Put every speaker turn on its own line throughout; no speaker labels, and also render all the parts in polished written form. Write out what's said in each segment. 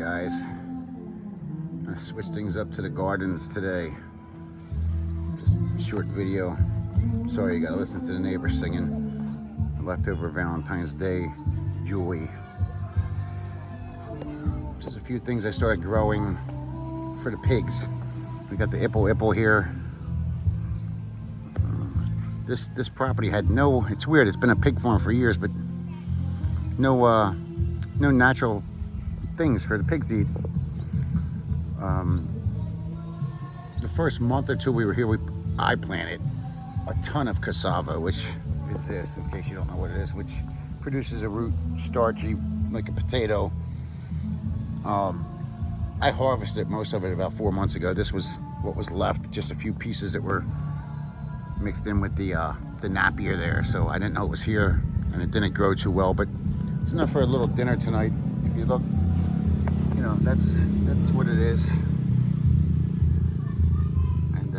guys. I switched things up to the gardens today. Just a short video. Sorry, you gotta listen to the neighbors singing. Leftover Valentine's Day joy. Just a few things I started growing for the pigs. We got the ipple here. This property had no, it's weird, it's been a pig farm for years, but no natural things for the pigs to eat. The first month or two we were here, I planted a ton of cassava, which is this, in case you don't know what it is, which produces a root, starchy, like a potato. I harvested most of it about 4 months ago. This was what was left, just a few pieces that were mixed in with the Napier there, so I didn't know it was here, and it didn't grow too well, but it's enough for a little dinner tonight. If you look, you know, that's what it is. And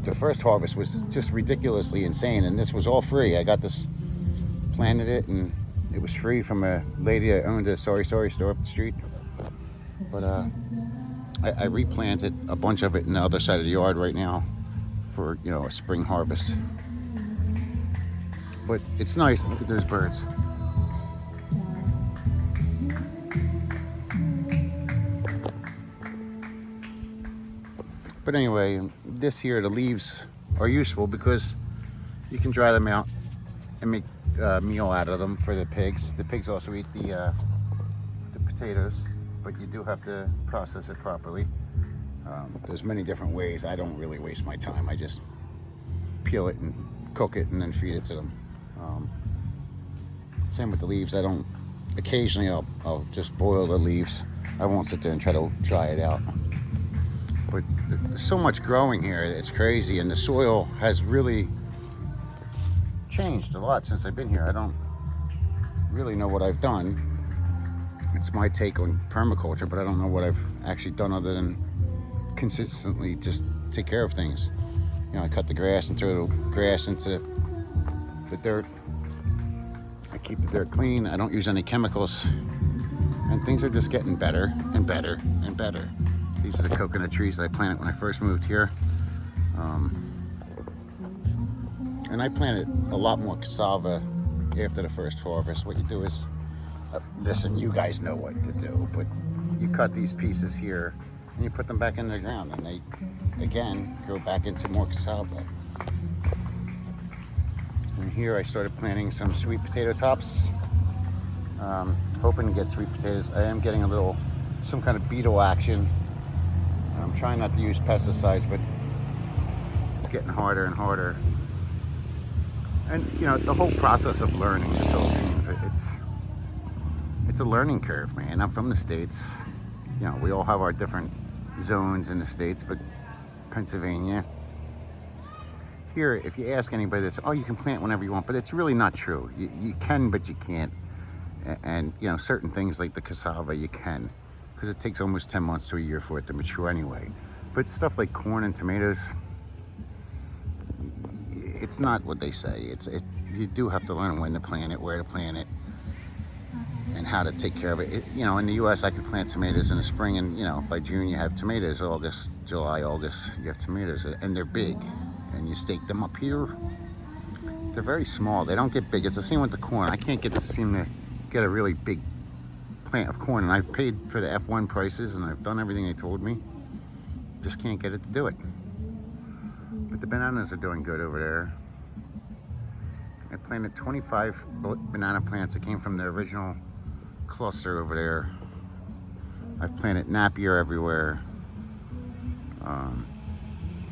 the first harvest was just ridiculously insane, and this was all free. I got this, planted it, and it was free from a lady that owned a sorry store up the street. But I replanted a bunch of it in the other side of the yard right now for, you know, a spring harvest. But it's nice. Look at those birds. But anyway, this here, the leaves are useful because you can dry them out and make meal out of them for the pigs. The pigs also eat the potatoes, but you do have to process it properly. There's many different ways. I don't really waste my time. I just peel it and cook it and then feed it to them. Same with the leaves. Occasionally I'll just boil the leaves. I won't sit there and try to dry it out. But there's so much growing here, it's crazy, and the soil has really changed a lot since I've been here. I don't really know what I've done. It's my take on permaculture, but I don't know what I've actually done other than consistently just take care of things. You know, I cut the grass and throw the grass into the dirt. I keep the dirt clean. I don't use any chemicals, and things are just getting better and better and better. These are the coconut trees that I planted when I first moved here. And I planted a lot more cassava after the first harvest. What you do is, listen, you guys know what to do, but you cut these pieces here and you put them back in the ground, and they, again, grow back into more cassava. And here I started planting some sweet potato tops, hoping to get sweet potatoes. I am getting some kind of beetle action. I'm trying not to use pesticides, but it's getting harder and harder. And you know, the whole process of learning the Philippines, it's a learning curve, man. I'm from the States. You know, we all have our different zones in the States, but Pennsylvania. Here, if you ask anybody, they say, oh, you can plant whenever you want, but it's really not true. You can, but you can't. And you know, certain things like the cassava, you can, because it takes almost 10 months to a year for it to mature anyway. But stuff like corn and tomatoes, it's not what they say. You do have to learn when to plant it, where to plant it, and how to take care of it. You know, in the U.S., I could plant tomatoes in the spring, and you know, by June you have tomatoes. August, July, August, you have tomatoes, and they're big. And you stake them up here. They're very small. They don't get big. It's the same with the corn. I can't seem to get a really big plant of corn, and I've paid for the F1 prices, and I've done everything they told me. Just can't get it to do it. But the bananas are doing good over there. I planted 25 banana plants that came from the original cluster over there. I've planted Napier everywhere.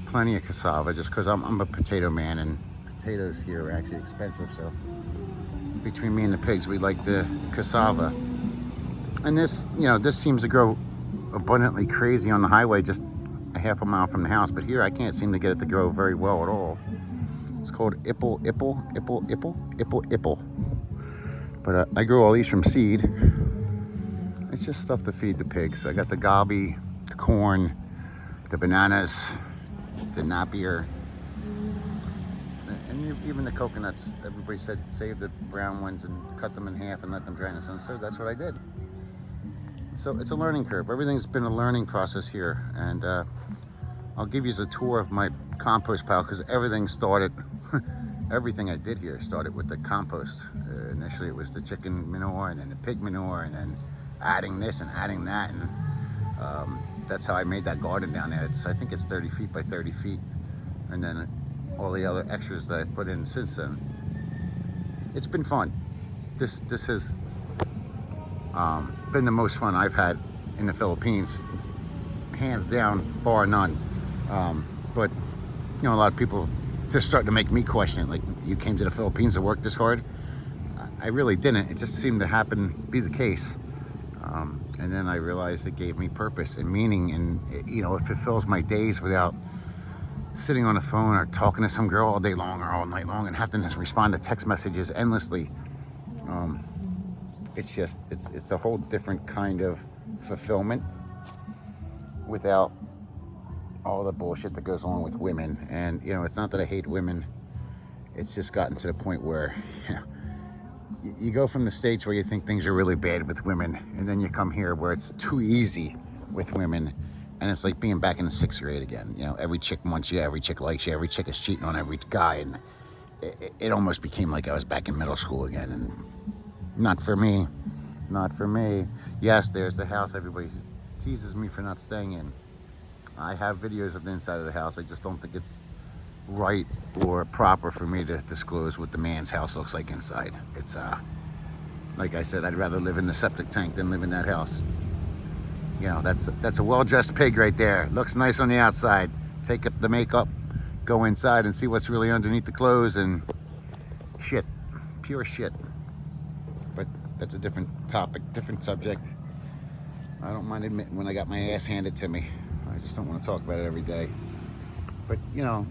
Plenty of cassava, just because I'm a potato man, and potatoes here are actually expensive, so between me and the pigs, we like the cassava. And this, you know, this seems to grow abundantly crazy on the highway just a half a mile from the house, but here I can't seem to get it to grow very well at all. It's called ipple. But I grew all these from seed. It's just stuff to feed the pigs. I got the gobby, the corn, the bananas, the Napier, and And even the coconuts, everybody said save the brown ones and cut them in half and let them dry in the sun. So that's what I did. So it's a learning curve. Everything's been a learning process here. And I'll give you a tour of my compost pile because everything started, everything I did here started with the compost. Initially it was the chicken manure and then the pig manure and then adding this and adding that. And that's how I made that garden down there. I think it's 30 feet by 30 feet. And then all the other extras that I put in since then. It's been fun. This has been the most fun I've had in the Philippines, hands down, bar none. But you know, a lot of people, they're starting to make me question it. Like, you came to the Philippines to work this hard? I really didn't. It just seemed to be the case. And then I realized it gave me purpose and meaning, and you know, it fulfills my days without sitting on the phone or talking to some girl all day long or all night long and having to respond to text messages endlessly. It's a whole different kind of fulfillment without all the bullshit that goes along with women. And you know, it's not that I hate women, it's just gotten to the point where you go from the States where you think things are really bad with women, and then you come here where it's too easy with women, and it's like being back in the 6th grade again. You know, every chick wants you, every chick likes you, every chick is cheating on every guy, and it almost became like I was back in middle school again. And not for me, not for me. Yes, there's the house everybody teases me for not staying in. I have videos of the inside of the house. I just don't think it's right or proper for me to disclose what the man's house looks like inside. It's like I said, I'd rather live in the septic tank than live in that house. You know, that's a well-dressed pig right there. Looks nice on the outside. Take up the makeup, go inside and see what's really underneath the clothes, and shit, pure shit. But that's a different topic, different subject. I don't mind admitting when I got my ass handed to me. I just don't want to talk about it every day. But you know,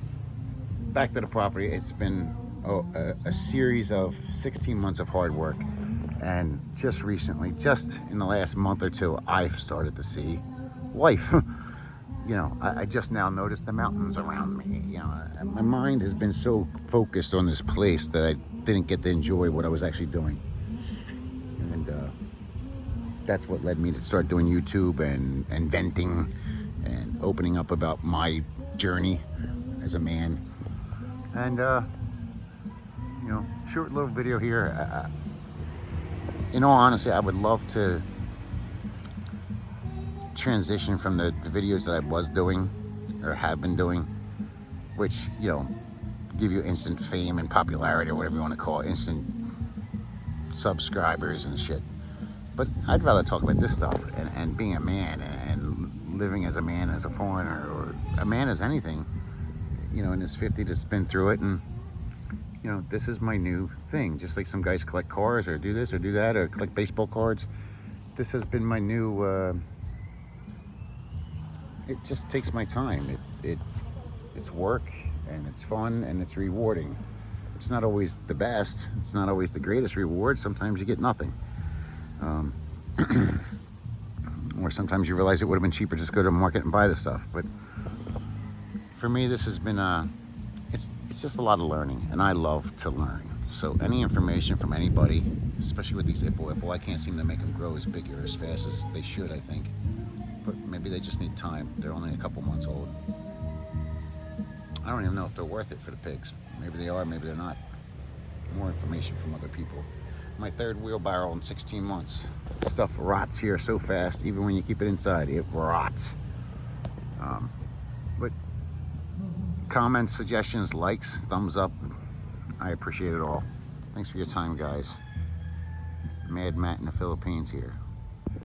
back to the property. It's been a series of 16 months of hard work, and just recently, just in the last month or two, I've started to see life. You know, I just now noticed the mountains around me. You know, my mind has been so focused on this place that I didn't get to enjoy what I was actually doing. And that's what led me to start doing YouTube and venting and opening up about my journey as a man. And you know, short little video here. In all honesty, I would love to transition from the videos that I was doing or have been doing, which, you know, give you instant fame and popularity, or whatever you want to call it, instant subscribers and shit. But I'd rather talk about this stuff and being a man and living as a man, as a foreigner, or a man as anything, you know, in his 50s that's been through it. And you know, this is my new thing. Just like some guys collect cars or do this or do that or collect baseball cards, this has been my new it just takes my time. It's work, and it's fun, and it's rewarding. It's not always the best, it's not always the greatest reward. Sometimes you get nothing, or sometimes you realize it would have been cheaper just go to the market and buy the stuff. But for me, this has been it's just a lot of learning, and I love to learn. So any information from anybody, especially with these Ippo, I can't seem to make them grow as big or as fast as they should, I think. But maybe they just need time. They're only a couple months old. I don't even know if they're worth it for the pigs. Maybe they are, maybe they're not. More information from other people. My 3rd wheelbarrow in 16 months. Stuff rots here so fast, even when you keep it inside, it rots. But comments, suggestions, likes, thumbs up, I appreciate it all. Thanks for your time, guys. Mad Matt in the Philippines here.